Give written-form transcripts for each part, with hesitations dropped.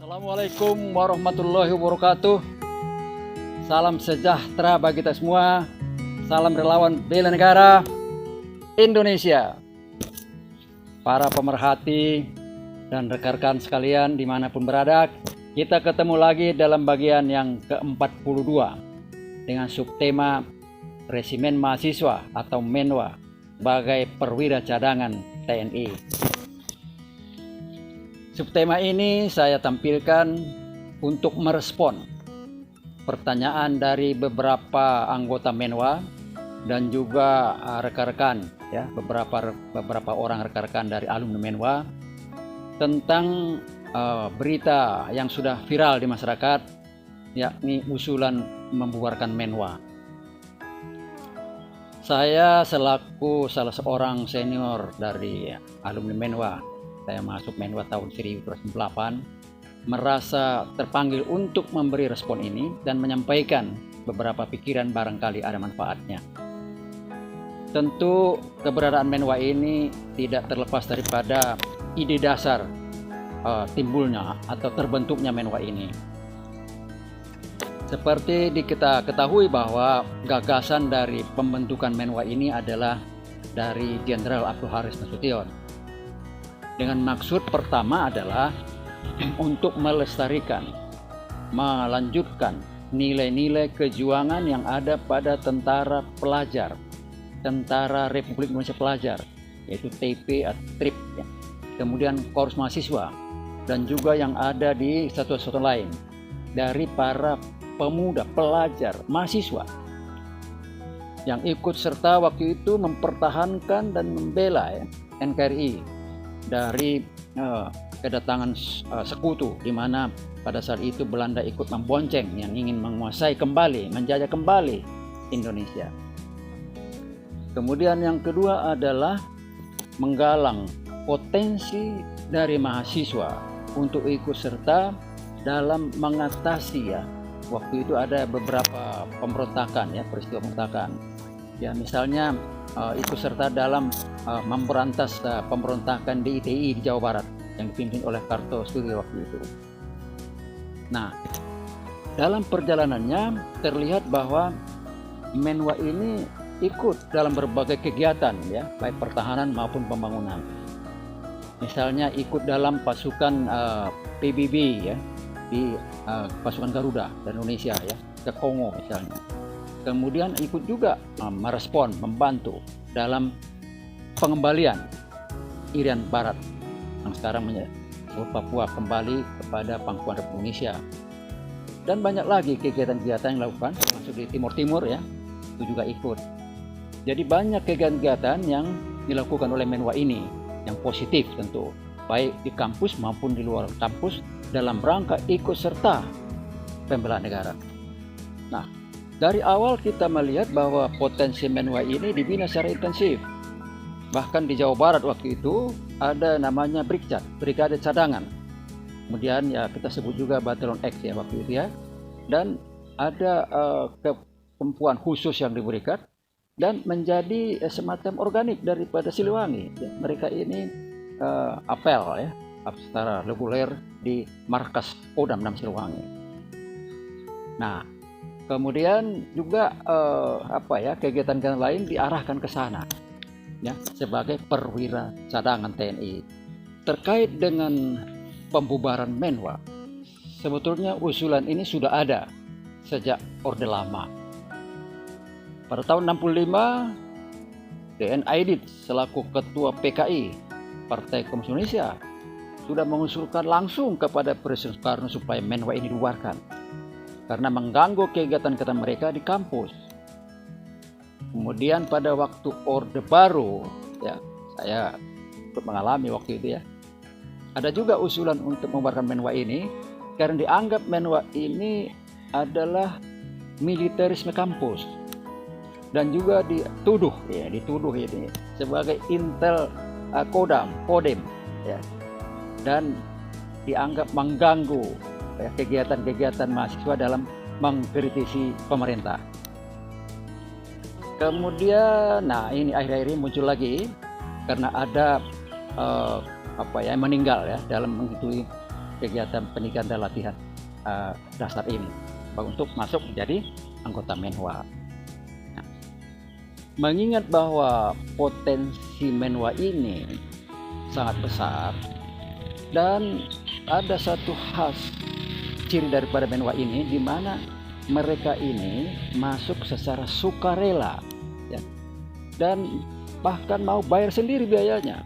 Assalamualaikum warahmatullahi wabarakatuh. Salam sejahtera bagi kita semua. Salam relawan bela negara Indonesia. Para pemerhati dan rekan-rekan sekalian dimanapun berada, kita ketemu lagi dalam bagian yang ke-42 dengan subtema Resimen Mahasiswa atau Menwa sebagai perwira cadangan TNI. Subtema ini saya tampilkan untuk merespon pertanyaan dari beberapa anggota Menwa dan juga rekan-rekan ya, beberapa orang rekan-rekan dari alumni Menwa tentang berita yang sudah viral di masyarakat, yakni usulan membubarkan Menwa. Saya selaku salah seorang senior dari alumni Menwa, saya masuk Menwa tahun 1998, merasa terpanggil untuk memberi respon ini dan menyampaikan beberapa pikiran barangkali ada manfaatnya. Tentu keberadaan Menwa ini tidak terlepas daripada ide dasar timbulnya atau terbentuknya Menwa ini. Seperti kita ketahui bahwa gagasan dari pembentukan Menwa ini adalah dari Jenderal Abdul Haris Nasution. Dengan maksud pertama adalah untuk melestarikan, melanjutkan nilai-nilai kejuangan yang ada pada tentara pelajar, Tentara Republik Indonesia Pelajar, yaitu TP atau TRIP, ya. Kemudian Korps Mahasiswa, dan juga yang ada di satuan-satuan lain dari para pemuda, pelajar, mahasiswa yang ikut serta waktu itu mempertahankan dan membela NKRI dari kedatangan sekutu, di mana pada saat itu Belanda ikut membonceng yang ingin menguasai kembali, menjajah kembali Indonesia. Kemudian yang kedua adalah menggalang potensi dari mahasiswa untuk ikut serta dalam mengatasi waktu itu ada beberapa pemberontakan peristiwa pemberontakan. Misalnya ikut serta dalam memberantas pemberontakan di ITI di Jawa Barat yang dipimpin oleh Kartosuwiryo waktu itu. Nah, dalam perjalanannya terlihat bahwa Menwa ini ikut dalam berbagai kegiatan baik pertahanan maupun pembangunan. Misalnya ikut dalam pasukan PBB di pasukan Garuda dan Indonesia ke Kongo misalnya. Kemudian ikut juga merespon, membantu dalam pengembalian Irian Barat yang sekarang menjadi Papua kembali kepada pangkuan Republik Indonesia. Dan banyak lagi kegiatan-kegiatan yang dilakukan, termasuk di Timur-Timur itu juga ikut. Jadi banyak kegiatan-kegiatan yang dilakukan oleh Menwa ini yang positif tentu, baik di kampus maupun di luar kampus dalam rangka ikut serta pembelaan negara. Nah, dari awal kita melihat bahwa potensi Menwa ini dibina secara intensif. Bahkan di Jawa Barat waktu itu ada namanya Brigcat, Brigade Cadangan. Kemudian kita sebut juga Batalion X waktu itu Dan ada kemampuan khusus yang diberikan dan menjadi semacam organik daripada Siliwangi. Mereka ini apel secara reguler di markas Kodam 6 Siliwangi. Nah, kemudian juga kegiatan-kegiatan lain diarahkan ke sana sebagai perwira cadangan TNI. Terkait dengan pembubaran Menwa, sebetulnya usulan ini sudah ada sejak Orde Lama. Pada tahun 65, DN Aidit selaku Ketua PKI Partai Komunis Indonesia sudah mengusulkan langsung kepada Presiden Soekarno supaya Menwa ini dibubarkan karena mengganggu kegiatan mereka di kampus. Kemudian pada waktu Orde Baru, saya ikut mengalami waktu itu ada juga usulan untuk membubarkan Menwa ini karena dianggap Menwa ini adalah militerisme kampus dan juga dituduh ini sebagai intel Kodam dan dianggap mengganggu kegiatan-kegiatan mahasiswa dalam mengkritisi pemerintah. Kemudian, ini akhir-akhir ini muncul lagi karena ada yang meninggal dalam mengikuti kegiatan pendidikan dan latihan dasar ini untuk masuk menjadi anggota Menwa. Nah, mengingat bahwa potensi Menwa ini sangat besar dan ada satu khas ciri daripada Menwa ini di mana mereka ini masuk secara sukarela, ya, dan bahkan mau bayar sendiri biayanya,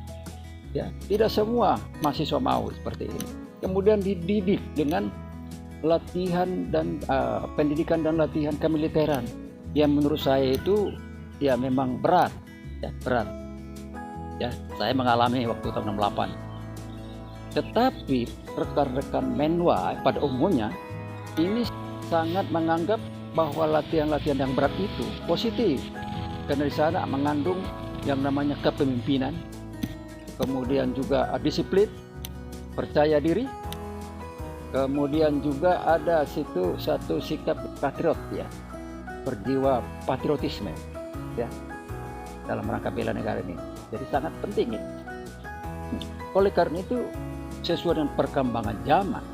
ya. Tidak semua mahasiswa mau seperti ini. Kemudian dididik dengan latihan dan pendidikan dan latihan kemiliteran yang menurut saya itu ya memang berat, ya berat. Ya, saya mengalami waktu tahun 68. Tetapi rekan-rekan Menwa pada umumnya ini sangat menganggap bahwa latihan-latihan yang berat itu positif, karena di sana mengandung yang namanya kepemimpinan, kemudian juga disiplin, percaya diri, kemudian juga ada satu sikap patriot, ya, berjiwa patriotisme, ya, dalam rangka bela negara ini. Jadi sangat penting ini. Oleh karena itu, sesuai dengan perkembangan zaman,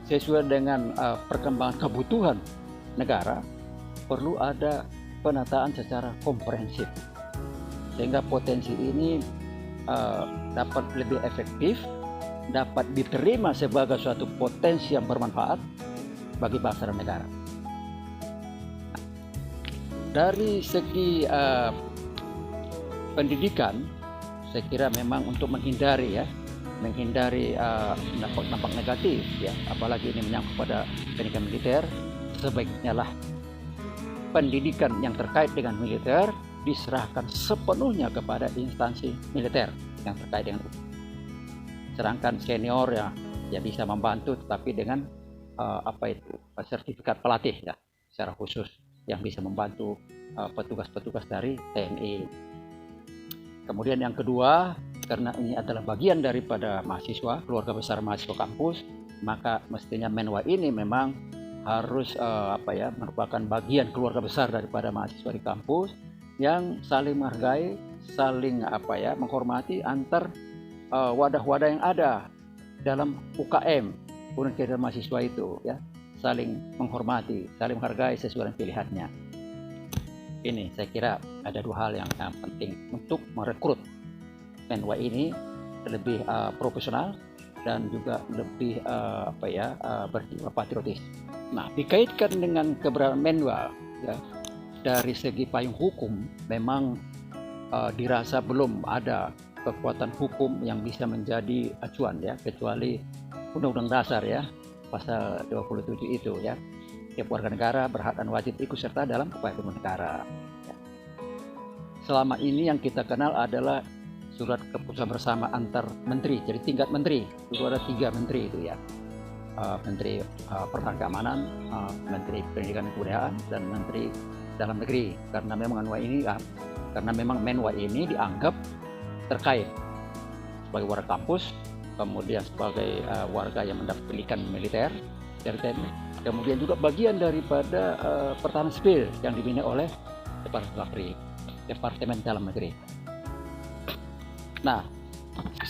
sesuai dengan perkembangan kebutuhan negara, perlu ada penataan secara komprehensif sehingga potensi ini dapat lebih efektif, dapat diterima sebagai suatu potensi yang bermanfaat bagi bangsa dan negara. Dari segi pendidikan, saya kira memang untuk menghindari dampak negatif, ya, apalagi ini menyangkut pada pendidikan militer, sebaiknya lah pendidikan yang terkait dengan militer diserahkan sepenuhnya kepada instansi militer yang terkait dengan itu. Sedangkan senior ya bisa membantu, tetapi dengan sertifikat pelatih, ya, secara khusus yang bisa membantu petugas-petugas dari TNI. Kemudian yang kedua, karena ini adalah bagian daripada mahasiswa, keluarga besar mahasiswa kampus, maka mestinya Menwa ini memang harus merupakan bagian keluarga besar daripada mahasiswa di kampus yang saling menghargai, saling menghormati antar wadah-wadah yang ada dalam UKM, kemudian mahasiswa itu, ya, saling menghormati, saling menghargai sesuai dengan pilihannya. Ini saya kira ada dua hal yang penting untuk merekrut Menwa ini lebih profesional dan juga lebih berjiwa patriotis. Nah, dikaitkan dengan keberadaan Menwa, ya, dari segi payung hukum memang dirasa belum ada kekuatan hukum yang bisa menjadi acuan, ya, kecuali Undang-Undang Dasar, ya, pasal 27 itu, ya. Setiap warga negara berhak dan wajib ikut serta dalam upaya negara. Ya. Selama ini yang kita kenal adalah surat keputusan bersama antar menteri, jadi tingkat menteri itu ada 3 menteri itu, ya, Menteri Pertahanan Keamanan, Menteri Pendidikan dan Kebudayaan, dan Menteri Dalam Negeri. Karena memang Menwa ini dianggap terkait sebagai warga kampus, kemudian sebagai warga yang mendapat pendidikan militer dari TNI, kemudian juga bagian daripada pertahanan sipil yang dibina oleh Departemen Dalam Negeri. Nah,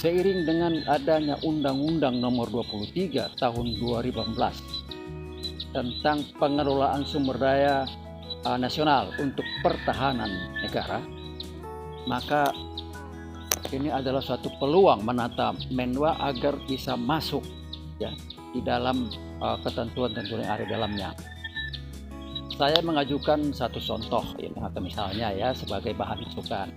seiring dengan adanya Undang-Undang Nomor 23 Tahun 2018 tentang pengelolaan sumber daya nasional untuk pertahanan negara, maka ini adalah suatu peluang menata Menwa agar bisa masuk, ya, di dalam ketentuan-ketentuan yang ada di dalamnya. Saya mengajukan satu contoh ini, atau misalnya, ya, sebagai bahan masukan.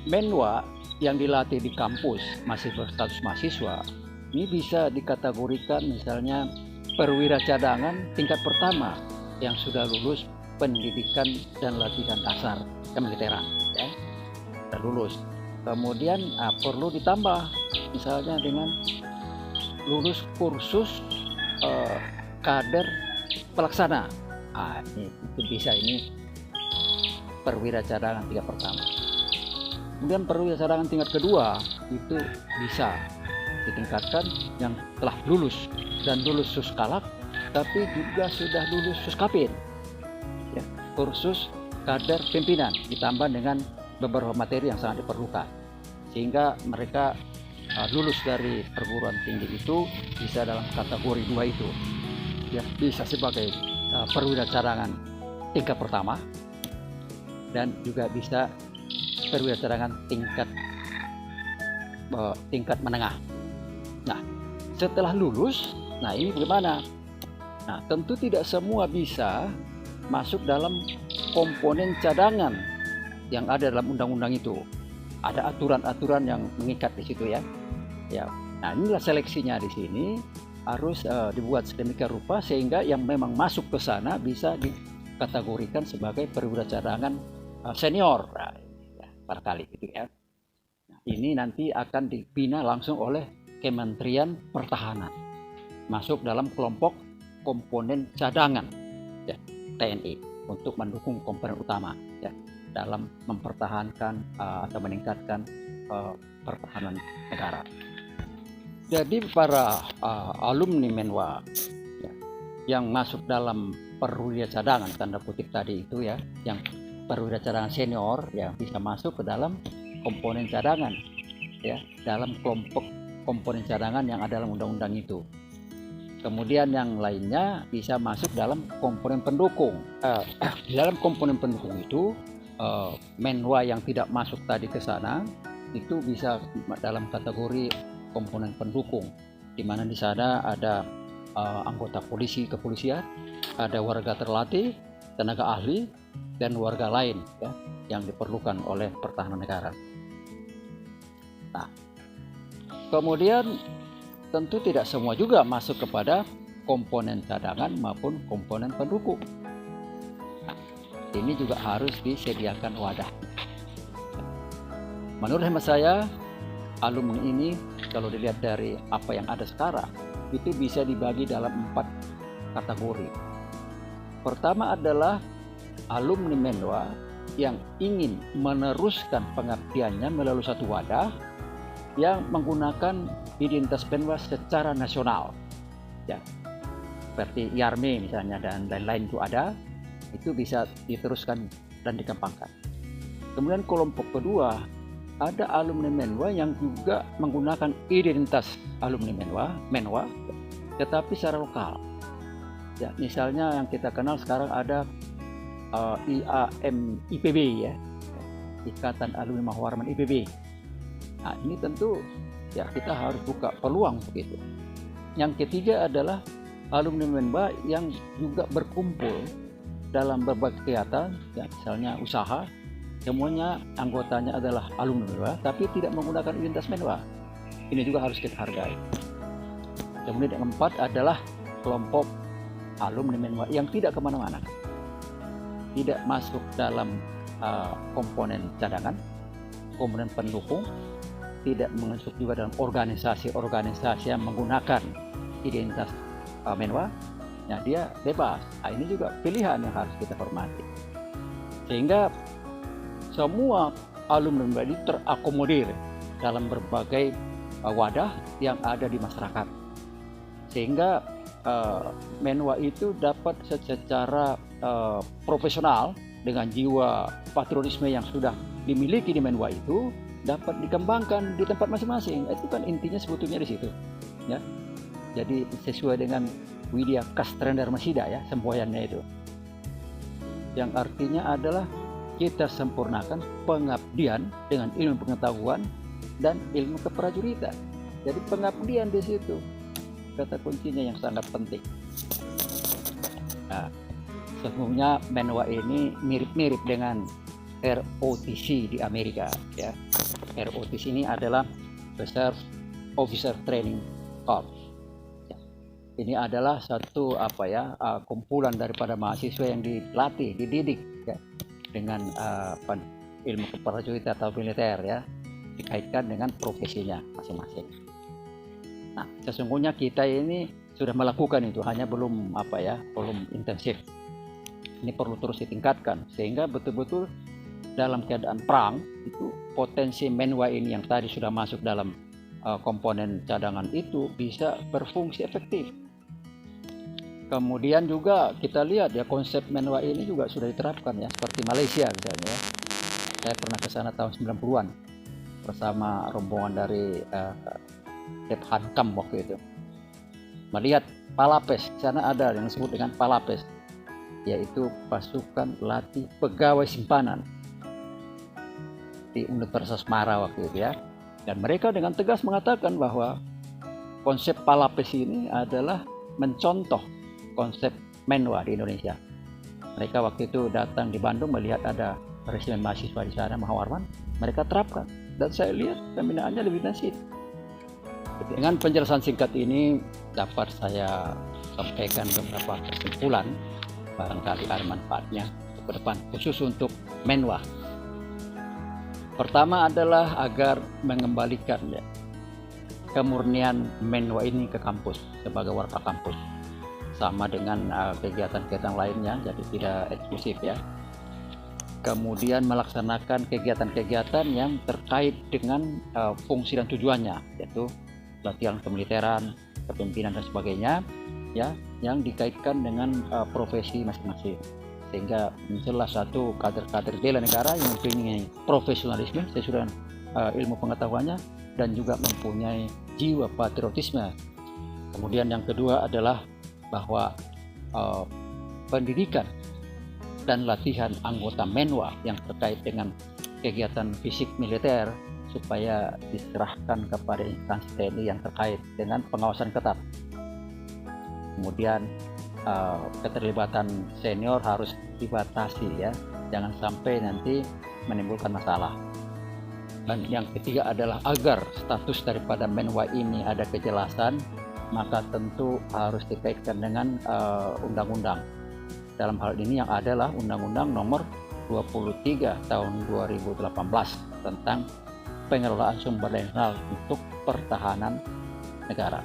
Menwa yang dilatih di kampus masih berstatus mahasiswa ini bisa dikategorikan misalnya perwira cadangan tingkat pertama yang sudah lulus pendidikan dan latihan dasar kemiliteran, ya, sudah lulus. Kemudian perlu ditambah misalnya dengan lulus kursus kader pelaksana. Ini bisa, ini perwira cadangan tingkat pertama. Kemudian perwira cadangan tingkat kedua itu bisa ditingkatkan yang telah lulus dan lulus suskalak, tapi juga sudah lulus suskapin, ya, kursus kader pimpinan, ditambah dengan beberapa materi yang sangat diperlukan, sehingga mereka lulus dari perguruan tinggi itu bisa dalam kategori 2 itu, ya, bisa sebagai perwira cadangan tingkat pertama dan juga bisa perwira cadangan tingkat menengah. Nah, setelah lulus, nah ini bagaimana? Nah, tentu tidak semua bisa masuk dalam komponen cadangan yang ada dalam undang-undang itu. Ada aturan-aturan yang mengikat di situ ya. Ya. Nah, inilah seleksinya di sini harus dibuat sedemikian rupa sehingga yang memang masuk ke sana bisa dikategorikan sebagai perwira cadangan senior. Nah, ya, barangkali gitu ya. Nah, ini nanti akan dibina langsung oleh Kementerian Pertahanan. Masuk dalam kelompok komponen cadangan ya, TNI untuk mendukung komponen utama ya, dalam mempertahankan atau meningkatkan pertahanan negara. Jadi para alumni Menwa ya, yang masuk dalam perwira cadangan tanda kutip tadi itu ya, yang perwira cadangan senior ya bisa masuk ke dalam komponen cadangan ya, dalam kelompok komponen cadangan yang ada dalam undang-undang itu. Kemudian yang lainnya bisa masuk dalam komponen pendukung. Di dalam komponen pendukung itu Menwa yang tidak masuk tadi ke sana itu bisa dalam kategori komponen pendukung, di mana di sana ada anggota polisi kepolisian, ada warga terlatih, tenaga ahli, dan warga lain ya, yang diperlukan oleh pertahanan negara. Nah, kemudian tentu tidak semua juga masuk kepada komponen cadangan maupun komponen pendukung. Nah, ini juga harus disediakan wadah. Menurut hemat saya, alumni ini kalau dilihat dari apa yang ada sekarang, itu bisa dibagi dalam 4 kategori. Pertama adalah alumni Menwa yang ingin meneruskan pengabdiannya melalui satu wadah yang menggunakan identitas Menwa secara nasional ya, seperti YARME misalnya dan lain-lain itu bisa diteruskan dan dikembangkan. Kemudian kelompok kedua ada alumni Menwa yang juga menggunakan identitas alumni Menwa tetapi secara lokal ya, misalnya yang kita kenal sekarang ada IAM IPB ya, Ikatan Alumni Mahwarman IPB. Nah, ini tentu ya kita harus buka peluang begitu. Yang ketiga adalah alumni Menwa yang juga berkumpul dalam berbagai kegiatan, ya, misalnya usaha, semuanya anggotanya adalah alumni Menwa, tapi tidak menggunakan identitas Menwa. Ini juga harus kita hargai. Kemudian yang keempat adalah kelompok alumni Menwa yang tidak kemana-mana, tidak masuk dalam komponen cadangan, komponen pendukung, tidak masuk juga dalam organisasi-organisasi yang menggunakan identitas Menwa, ya dia bebas. Nah, ini juga pilihan yang harus kita hormati. Sehingga semua alumni Menwa ini terakomodir dalam berbagai wadah yang ada di masyarakat. Sehingga Menwa itu dapat secara profesional dengan jiwa patriotisme yang sudah dimiliki di Menwa itu dapat dikembangkan di tempat masing-masing. Itu kan intinya sebetulnya di situ ya. Jadi sesuai dengan Widya Kastren Dharmasida ya, semboyannya itu, yang artinya adalah kita sempurnakan pengabdian dengan ilmu pengetahuan dan ilmu keprajuritan. Jadi pengabdian di situ kata kuncinya yang sangat penting. Nah, sesungguhnya Menwa ini mirip-mirip dengan ROTC di Amerika ya. ROTC ini adalah Reserve Officer Training Corps. Ya. Ini adalah satu kumpulan daripada mahasiswa yang dilatih, dididik ya, dengan ilmu keprajuritan atau militer ya, dikaitkan dengan profesinya masing-masing. Nah, sesungguhnya kita ini sudah melakukan itu, hanya belum intensif. Ini perlu terus ditingkatkan sehingga betul-betul dalam keadaan perang itu potensi Menwa ini yang tadi sudah masuk dalam komponen cadangan itu bisa berfungsi efektif. Kemudian juga kita lihat ya, konsep Menwa ini juga sudah diterapkan ya, seperti Malaysia misalnya ya. Saya pernah ke sana tahun 90-an. bersama rombongan dari Hankam waktu itu melihat Palapes. Di sana ada yang disebut dengan Palapes, yaitu pasukan latih pegawai simpanan di Universitas Mara waktu itu ya. Dan mereka dengan tegas mengatakan bahwa konsep Palapes ini adalah mencontoh konsep Menwa di Indonesia. Mereka waktu itu datang di Bandung melihat ada resimen mahasiswa di sana, Mahawarman. Mereka terapkan, dan saya lihat pembinaannya lebih masif. Dengan penjelasan singkat ini dapat saya sampaikan beberapa kesimpulan, barangkali ada manfaatnya ke depan, khusus untuk Menwa. Pertama adalah agar mengembalikan kemurnian Menwa ini ke kampus sebagai warga kampus, sama dengan kegiatan-kegiatan lainnya, jadi tidak eksklusif ya. Kemudian melaksanakan kegiatan-kegiatan yang terkait dengan fungsi dan tujuannya, yaitu latihan kemiliteran, kepemimpinan dan sebagainya ya, yang dikaitkan dengan profesi masing-masing, sehingga muncullah satu kader-kader bela negara yang mempunyai profesionalisme sesuai dengan ilmu pengetahuannya dan juga mempunyai jiwa patriotisme. Kemudian yang kedua adalah bahwa pendidikan dan latihan anggota Menwa yang terkait dengan kegiatan fisik militer supaya diserahkan kepada instansi TNI yang terkait dengan pengawasan ketat. Kemudian keterlibatan senior harus dibatasi ya, jangan sampai nanti menimbulkan masalah. Dan yang ketiga adalah agar status daripada Menwa ini ada kejelasan, maka tentu harus dikaitkan dengan undang-undang. Dalam hal ini yang adalah Undang-Undang Nomor 23 Tahun 2018 tentang pengelolaan sumber daya nasional untuk pertahanan negara.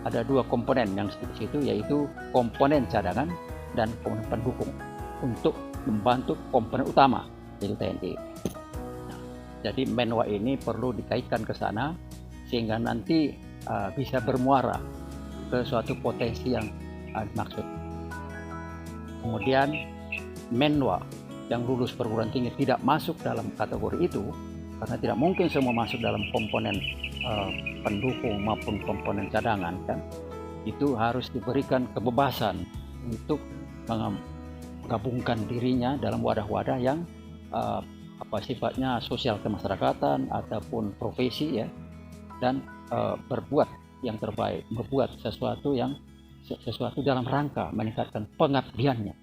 Ada dua komponen yang di situ, yaitu komponen cadangan dan komponen pendukung untuk membantu komponen utama, yaitu TNI. Nah, jadi Menwa ini perlu dikaitkan ke sana sehingga nanti bisa bermuara ke suatu potensi yang dimaksud. Kemudian Menwa yang lulus perguruan tinggi tidak masuk dalam kategori itu, karena tidak mungkin semua masuk dalam komponen pendukung maupun komponen cadangan kan, itu harus diberikan kebebasan untuk menggabungkan dirinya dalam wadah-wadah yang sifatnya sosial kemasyarakatan ataupun profesi ya, dan berbuat yang terbaik, berbuat sesuatu dalam rangka meningkatkan pengabdiannya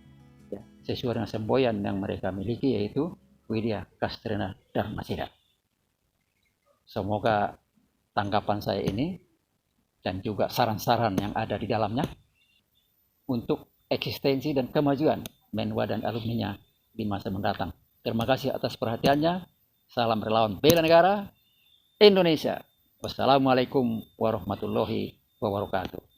ya, sesuai dengan semboyan yang mereka miliki, yaitu Widya Kastrena Dharmasida. Semoga tanggapan saya ini dan juga saran-saran yang ada di dalamnya untuk eksistensi dan kemajuan Menwa dan alumninya di masa mendatang. Terima kasih atas perhatiannya. Salam relawan bela negara Indonesia. Wassalamualaikum warahmatullahi wabarakatuh.